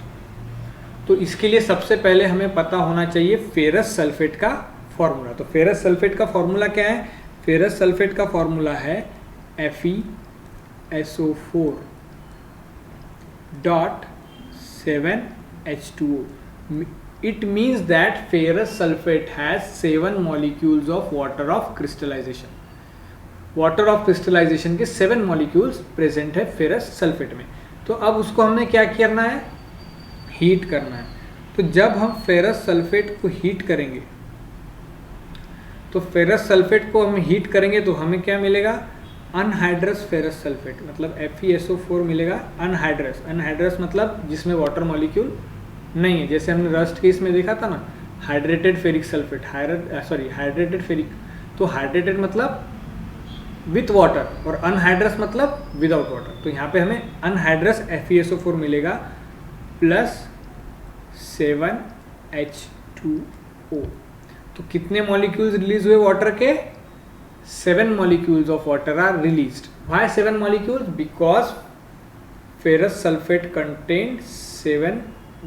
तो इसके लिए सबसे पहले हमें पता होना चाहिए फेरस सल्फेट का फॉर्मूला. तो फेरस सल्फेट का फॉर्मूला क्या है? फेरस सल्फेट का फॉर्मूला है FeSO4 dot 7H2O. It means that ferrous sulfate has 7 molecules of water of crystallization. Water of crystallization के 7 मॉलिक्यूल्स प्रेजेंट है फेरस सल्फेट में. तो अब उसको हमने क्या करना है? हीट करना है. तो जब हम फेरस सल्फेट को हीट करेंगे, तो फेरस सल्फेट को हम हीट करेंगे तो हमें क्या मिलेगा? अनहाइड्रस फेरस सल्फेट मतलब FeSO4 मिलेगा. अनहाइड्रस, अनहाइड्रस मतलब जिसमें वाटर मॉलिक्यूल नहीं है. जैसे हमने रस्ट केस में देखा था ना, hydrated ferric sulphate, hydrated ferric. तो हाइड्रेटेड मतलब विथ वाटर और अनहाइड्रस मतलब विदाउट वाटर. तो यहाँ पे हमें अनहाइड्रस FeSO4 मिलेगा प्लस 7H2O. तो कितने मॉलिक्यूल्स रिलीज हुए वाटर के? 7 molecules of water are released. Why 7 molecules? Because ferrous sulphate contain 7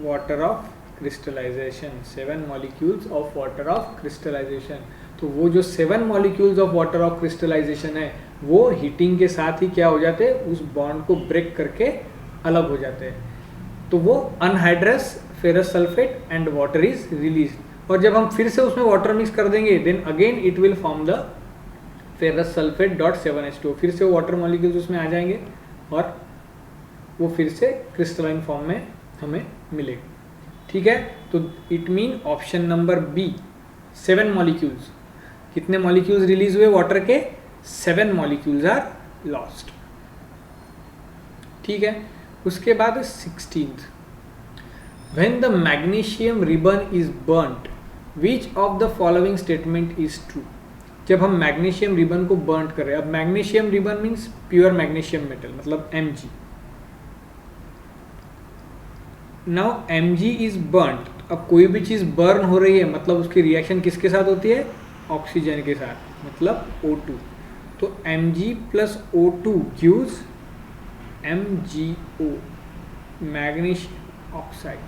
water of crystallization, 7 molecules of water of crystallization. तो वो जो 7 molecules of water of crystallization है वो हीटिंग के साथ ही क्या हो जाते हैं? उस बॉन्ड को ब्रेक करके अलग हो जाते हैं. तो वो anhydrous ferrous sulphate and water is release. और जब हम फिर से उसमें वाटर मिक्स कर देंगे then again it will form the ferrous sulphate dot 7H2O. फिर से वो वाटर मॉलिक्यूल्स उसमें आ जाएंगे और वो फिर से क्रिस्टलाइन फॉर्म में हमें मिलेगा. ठीक है, तो it mean option number B, 7 molecules. कितने मॉलिक्यूल्स रिलीज हुए वाटर के? 7 मॉलिक्यूल्स आर लॉस्ट. ठीक है, उसके बाद 16th. When the magnesium ribbon is burnt which of the following statement is true? जब हम मैग्नीशियम रिबन को बर्न्ट कर रहे हैं, अब magnesium ribbon means pure magnesium metal मतलब Mg. Now Mg is burnt. अब कोई भी चीज़ बर्न हो रही है मतलब उसकी रिएक्शन किसके साथ होती है? ऑक्सीजन के साथ मतलब O2. तो Mg plus O2 gives MgO, magnesium oxide.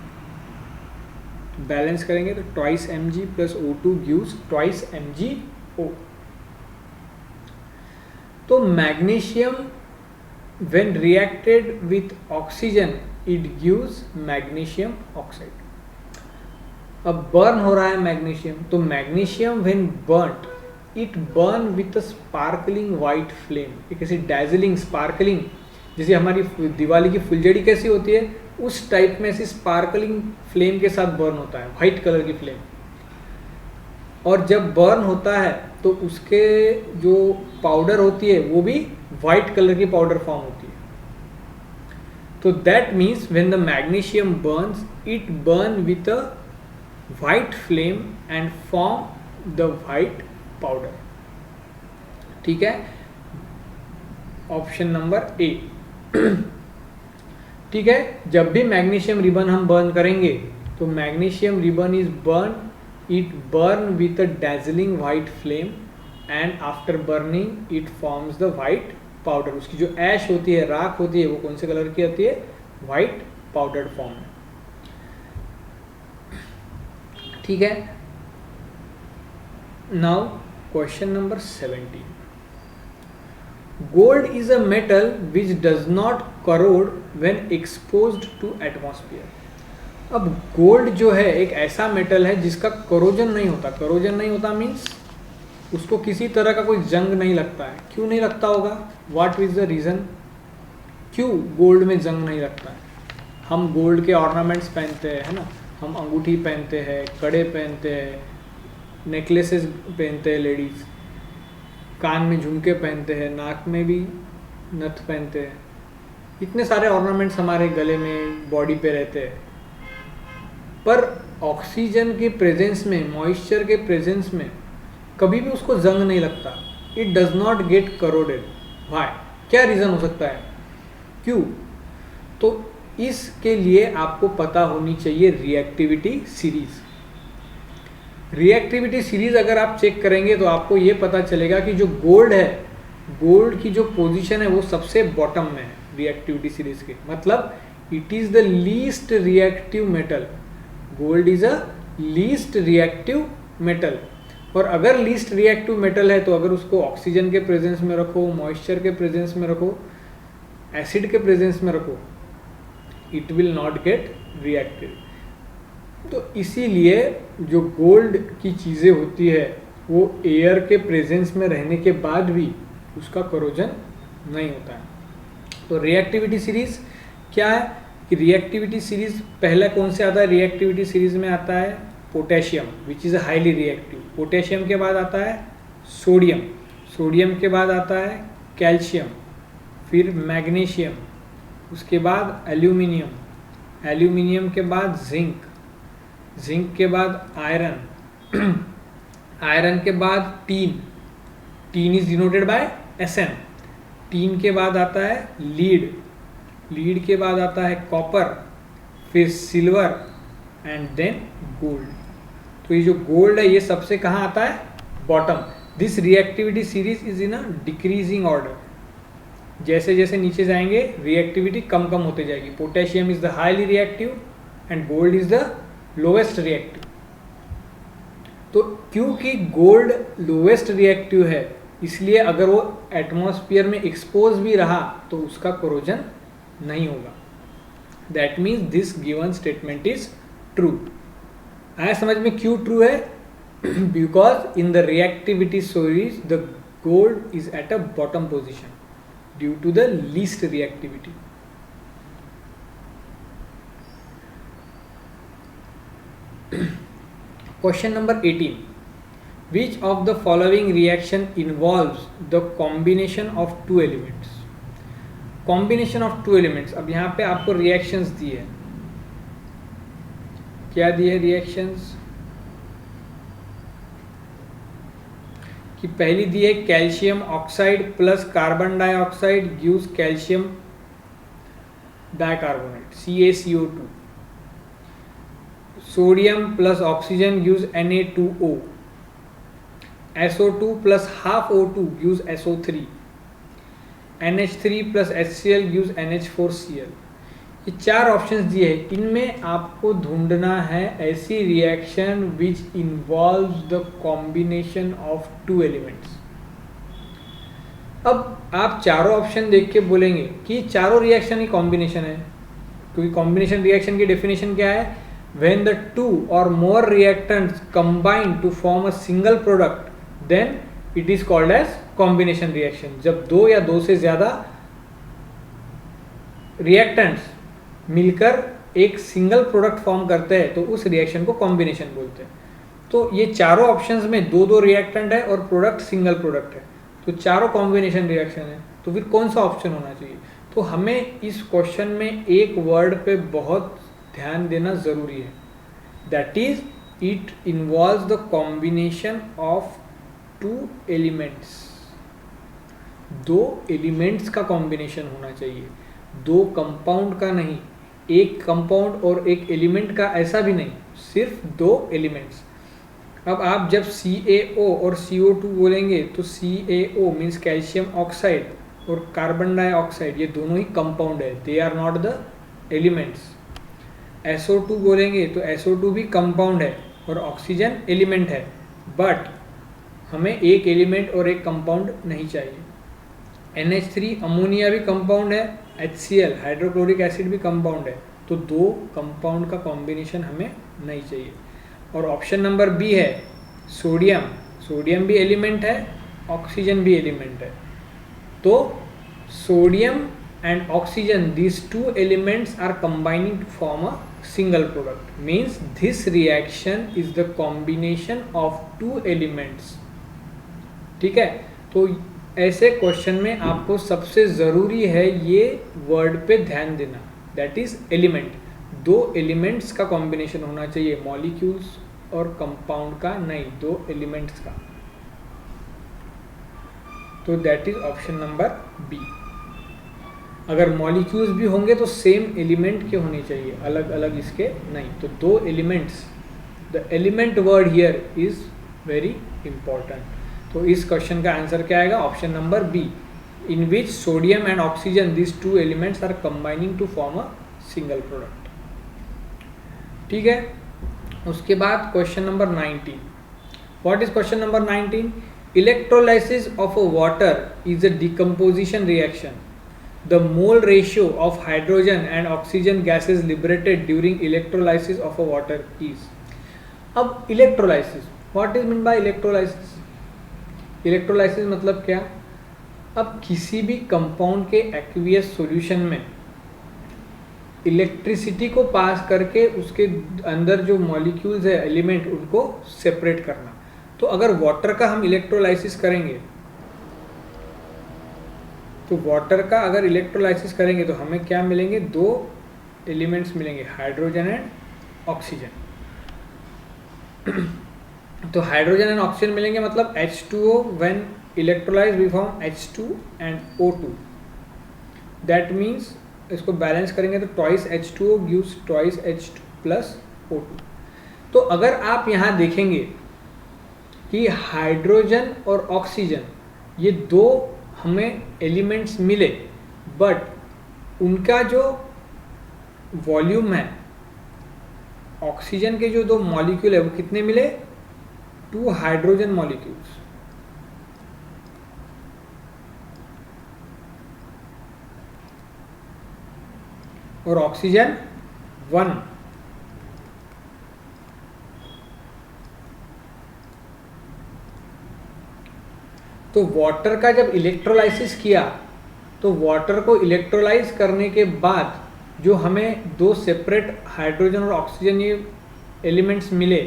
Balance करेंगे तो twice mg plus O2 gives twice MgO। तो magnesium when reacted with oxygen it gives magnesium oxide. अब बर्न हो रहा है मैग्नीशियम, तो magnesium when burned it burn with a sparkling white flame, एक ऐसी डैजलिंग स्पार्कलिंग, जैसे हमारी दिवाली की फुलझड़ी कैसी होती है उस टाइप में ऐसी स्पार्कलिंग फ्लेम के साथ बर्न होता है, वाइट कलर की फ्लेम। और जब बर्न होता है तो उसके जो पाउडर होती है वो भी वाइट कलर की पाउडर फॉर्म होती है। तो that means when the magnesium Burns it burn with a white flame and form the white powder. ठीक है, ऑप्शन नंबर ए। ठीक है, जब भी मैग्नीशियम रिबन हम बर्न करेंगे तो magnesium ribbon is burn, it burn with a dazzling white flame and after burning it forms the white powder. उसकी जो ऐश होती है, राख होती है, वो कौन से कलर की होती है? वाइट पाउडर्ड फॉर्म में। ठीक है, now question number 17। Gold is a metal which does not corrode when exposed to atmosphere. अब गोल्ड जो है एक ऐसा मेटल है जिसका करोजन नहीं होता। करोजन नहीं होता मीन्स उसको किसी तरह का कोई जंग नहीं लगता है। क्यों नहीं लगता होगा? What is the reason? क्यों गोल्ड में जंग नहीं लगता है? हम गोल्ड के ऑर्नामेंट्स पहनते हैं, है ना, हम अंगूठी पहनते हैं, कड़े पहनते हैं, नेकलेसेस पहनते हैं लेडीज़, कान में झुमके पहनते हैं, नाक में भी नथ पहनते हैं, इतने सारे ऑर्नामेंट्स हमारे गले में, बॉडी पे रहते हैं। पर ऑक्सीजन के प्रेजेंस में, मॉइस्चर के प्रेजेंस में कभी भी उसको जंग नहीं लगता। It does not gate corroded. Why? क्या रीज़न हो सकता है? क्यों? तो इसके लिए आपको पता होनी चाहिए रिएक्टिविटी सीरीज। रिएक्टिविटी सीरीज अगर आप चेक करेंगे तो आपको ये पता चलेगा कि जो गोल्ड है, गोल्ड की जो पोजीशन है वो सबसे बॉटम में है रिएक्टिविटी सीरीज के। मतलब it is the least reactive metal. Gold is a least reactive metal. और अगर लीस्ट रिएक्टिव मेटल है तो अगर उसको ऑक्सीजन के प्रेजेंस में रखो, मॉइस्चर के प्रेजेंस में रखो, एसिड के प्रेजेंस में रखो, it will not gate reacted. तो इसीलिए जो गोल्ड की चीज़ें होती है वो एयर के प्रेजेंस में रहने के बाद भी उसका करोजन नहीं होता है। तो रिएक्टिविटी सीरीज क्या है कि रिएक्टिविटी सीरीज पहला कौन से आता है? रिएक्टिविटी सीरीज में आता है potassium which is highly reactive. Potassium के बाद आता है सोडियम, सोडियम के बाद आता है कैल्शियम, फिर मैग्नीशियम, उसके बाद एल्यूमिनियम, एल्यूमिनियम के बाद जिंक, जिंक के बाद आयरन, आयरन के बाद tin, tin is denoted by Sn, tin के बाद आता है लीड, लीड के बाद आता है कॉपर, फिर सिल्वर एंड देन गोल्ड। तो ये जो गोल्ड है ये सबसे कहाँ आता है? Bottom. This reactivity series is in a decreasing order. जैसे जैसे नीचे जाएंगे रिएक्टिविटी कम कम होते जाएगी। Potassium is the highly reactive and gold is the lowest reactive. तो क्योंकि गोल्ड लोवेस्ट रिएक्टिव है इसलिए अगर वो एटमॉस्फेयर में एक्सपोज भी रहा तो उसका कोरोजन नहीं होगा। That means this given statement is true. आया समझ में क्यों ट्रू है? Because in the reactivity series the gold is at a bottom position due to the least reactivity. Question number 18. Which of the following reaction involves the combination of two elements? Combination of two elements. अब यहाँ पे आपको reactions दी है। क्या दी है reactions? कि पहली दी है calcium oxide plus carbon dioxide gives calcium dicarbonate CaCO2। Sodium plus oxygen gives Na2O, SO2 plus half O2 gives SO3, NH3 plus HCl gives NH4Cl। ये 4 ऑप्शंस दिए हैं, इनमें आपको ढूंढना है ऐसी reaction which involves the combination of 2 elements. अब आप चारों ऑप्शन देख के बोलेंगे कि चारों रिएक्शन ही कॉम्बिनेशन है, क्योंकि कॉम्बिनेशन रिएक्शन की डेफिनेशन क्या है, व्हेन द 2 और more reactants combine to form a single product then it is called as combination reaction. जब 2 या 2 से ज्यादा रिएक्टेंट्स मिलकर एक सिंगल प्रोडक्ट फॉर्म करते हैं तो उस रिएक्शन को कॉम्बिनेशन बोलते हैं। तो ये चारों ऑप्शंस में 2-2 रिएक्टेंट है और प्रोडक्ट सिंगल प्रोडक्ट है, तो चारों कॉम्बिनेशन रिएक्शन है। तो फिर कौन सा ऑप्शन होना चाहिए? तो हमें इस क्वेश्चन में एक वर्ड पे बहुत ध्यान देना जरूरी है, that is it involves the combination of 2 elements. 2 elements का कॉम्बिनेशन होना चाहिए, 2 कंपाउंड का नहीं, एक कंपाउंड और एक एलिमेंट का ऐसा भी नहीं, सिर्फ 2 एलिमेंट्स। अब आप जब CaO और CO2 बोलेंगे तो CaO मीन्स कैल्शियम ऑक्साइड और कार्बन डाइऑक्साइड, ये दोनों ही कंपाउंड है, they are not the elements. SO2 बोलेंगे तो SO2 भी कंपाउंड है और ऑक्सीजन एलिमेंट है, बट हमें एक एलिमेंट और एक कंपाउंड नहीं चाहिए। NH3 अमोनिया भी कंपाउंड है, HCl हाइड्रोक्लोरिक एसिड भी कंपाउंड है, तो 2 कंपाउंड का कॉम्बिनेशन हमें नहीं चाहिए। और ऑप्शन नंबर बी है सोडियम, सोडियम भी एलिमेंट है, ऑक्सीजन भी एलिमेंट है, तो sodium and oxygen these 2 elements are combining to form a single product, means this reaction is the combination of 2 elements। ठीक है, तो ऐसे क्वेश्चन में आपको सबसे ज़रूरी है ये वर्ड पे ध्यान देना, दैट इज एलिमेंट। 2 एलिमेंट्स का कॉम्बिनेशन होना चाहिए, मॉलिक्यूल्स और कंपाउंड का नहीं, 2 एलिमेंट्स का। तो that is option number B. अगर मॉलिक्यूल्स भी होंगे तो सेम एलिमेंट के होने चाहिए, अलग अलग इसके नहीं। तो 2 elements, the element word here is very important. तो इस क्वेश्चन का आंसर क्या आएगा? Option number B, in which sodium and oxygen this 2 elements are combining to form a single product. ठीक है, उसके बाद question number 19। What is question number 19? Electrolysis of a water is a decomposition reaction. The mole ratio of hydrogen and oxygen gases liberated during electrolysis of a water is। अब electrolysis, what is mean by electrolysis? Electrolysis मतलब क्या? अब किसी भी compound के aqueous solution में electricity को पास करके उसके अंदर जो मॉलिक्यूल्स है, एलिमेंट, उनको सेपरेट करना। तो अगर वाटर का हम इलेक्ट्रोलाइसिस करेंगे, तो वाटर का अगर इलेक्ट्रोलाइसिस करेंगे तो हमें क्या मिलेंगे? 2 एलिमेंट्स मिलेंगे, हाइड्रोजन एंड ऑक्सीजन। तो हाइड्रोजन एंड ऑक्सीजन मिलेंगे, मतलब H2O when electrolyse we form H2 and O2। That means इसको बैलेंस करेंगे तो twice H2O gives twice H2 plus O2। तो अगर आप यहाँ देखेंगे कि हाइड्रोजन और ऑक्सीजन ये 2 हमें एलिमेंट्स मिले, बट उनका जो वॉल्यूम है, ऑक्सीजन के जो 2 मॉलिक्यूल है वो कितने मिले? 2 हाइड्रोजन मॉलिक्यूल्स, और ऑक्सीजन 1। तो वाटर का जब इलेक्ट्रोलाइसिस किया तो वाटर को इलेक्ट्रोलाइज करने के बाद जो हमें 2 सेपरेट हाइड्रोजन और ऑक्सीजन ये एलिमेंट्स मिले,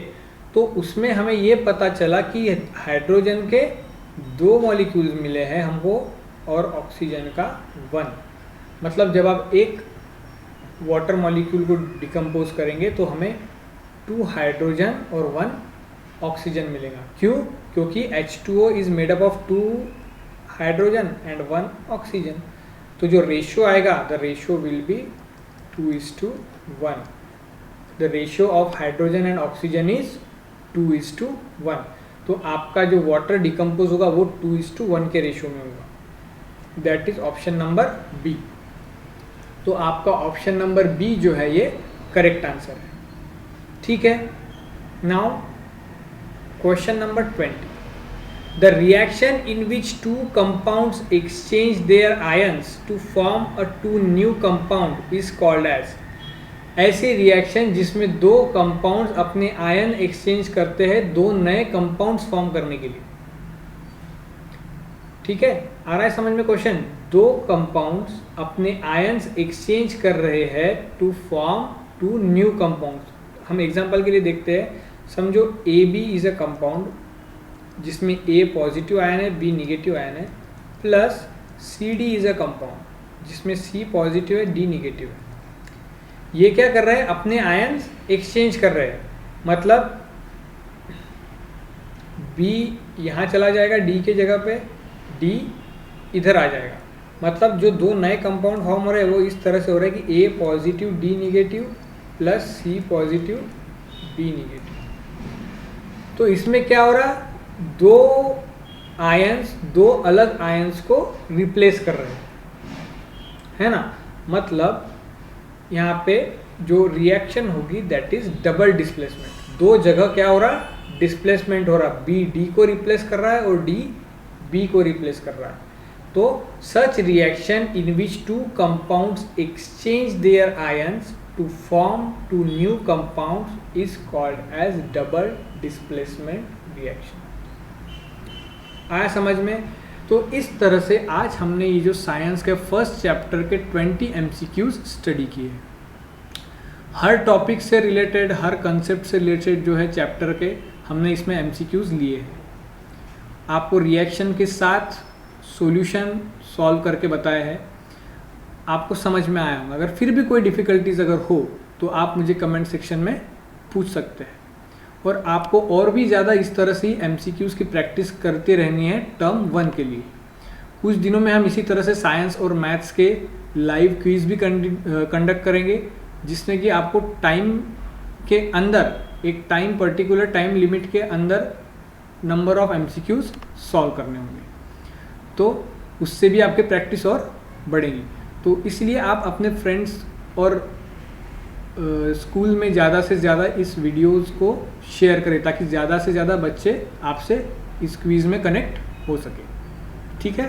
तो उसमें हमें ये पता चला कि हाइड्रोजन के 2 मॉलिक्यूल्स मिले हैं हमको और ऑक्सीजन का 1। मतलब जब आप एक वाटर मॉलिक्यूल को डिकम्पोज करेंगे तो हमें 2 हाइड्रोजन और 1 ऑक्सीजन मिलेगा। क्यों? क्योंकि H2O is made up of 2 hydrogen and 1 oxygen. तो जो रेशियो आएगा, the ratio will be 2:1। The ratio of hydrogen and oxygen is 2:1। तो आपका जो वाटर डिकम्पोज होगा वो 2:1 के रेशियो में होगा। That is option number B. तो आपका ऑप्शन नंबर बी जो है ये करेक्ट आंसर है। ठीक है, now question number 20, the reaction in which two compounds exchange their ions to form a two new compound is called as. ऐसे reaction जिसमें दो कंपाउंड्स अपने आयन एक्सचेंज करते हैं दो नए कंपाउंड्स फॉर्म करने के लिए। ठीक है, आ रहा है समझ में क्वेश्चन? दो कंपाउंड्स अपने आयंस एक्सचेंज कर रहे हैं to form two new compounds. हम एग्जांपल के लिए देखते हैं, समझो A B is a compound जिसमें ए पॉजिटिव आयन है बी निगेटिव आयन है, plus C D is a compound जिसमें सी पॉजिटिव है डी निगेटिव है। ये क्या कर रहे हैं? अपने आयंस एक्सचेंज कर रहे हैं। मतलब B यहाँ चला जाएगा D के जगह पे, D इधर आ जाएगा। मतलब जो दो नए कंपाउंड फॉर्म हो रहे हैं वो इस तरह से हो रहा है कि A positive D negative plus C positive B negative. तो इसमें क्या हो रहा? दो आयंस दो अलग आयंस को रिप्लेस कर रहे हैं, है ना। मतलब यहाँ पे जो रिएक्शन होगी दैट इज डबल डिस्प्लेसमेंट। दो जगह क्या हो रहा? डिस्प्लेसमेंट हो रहा। बी डी को रिप्लेस कर रहा है और डी बी को रिप्लेस कर रहा है। तो such reaction in which two compounds exchange their ions to form two new compounds is called as double displacement reaction. आया समझ में? तो इस तरह से आज हमने ये जो साइंस के फर्स्ट चैप्टर के 20 MCQs स्टडी किए। हर टॉपिक से रिलेटेड, हर कंसेप्ट से रिलेटेड जो है चैप्टर के हमने इसमें MCQs लिए हैं। आपको रिएक्शन के साथ सॉल्यूशन सॉल्व करके बताया है, आपको समझ में आया होगा। अगर फिर भी कोई डिफ़िकल्टीज अगर हो तो आप मुझे कमेंट सेक्शन में पूछ सकते हैं। और आपको और भी ज़्यादा इस तरह से MCQs की प्रैक्टिस करते रहनी है टर्म 1 के लिए। कुछ दिनों में हम इसी तरह से साइंस और मैथ्स के लाइव क्विज भी कंडक्ट करेंगे, जिसमें कि आपको टाइम के अंदर एक पर्टिकुलर टाइम लिमिट के अंदर नंबर ऑफ MCQs सॉल्व करने होंगे। तो उससे भी आपके प्रैक्टिस और बढ़ेगी। तो इसलिए आप अपने फ्रेंड्स और स्कूल में ज़्यादा से ज़्यादा इस वीडियोज़ को शेयर करें ताकि ज़्यादा से ज़्यादा बच्चे आपसे इस क्विज़ में कनेक्ट हो सके। ठीक है।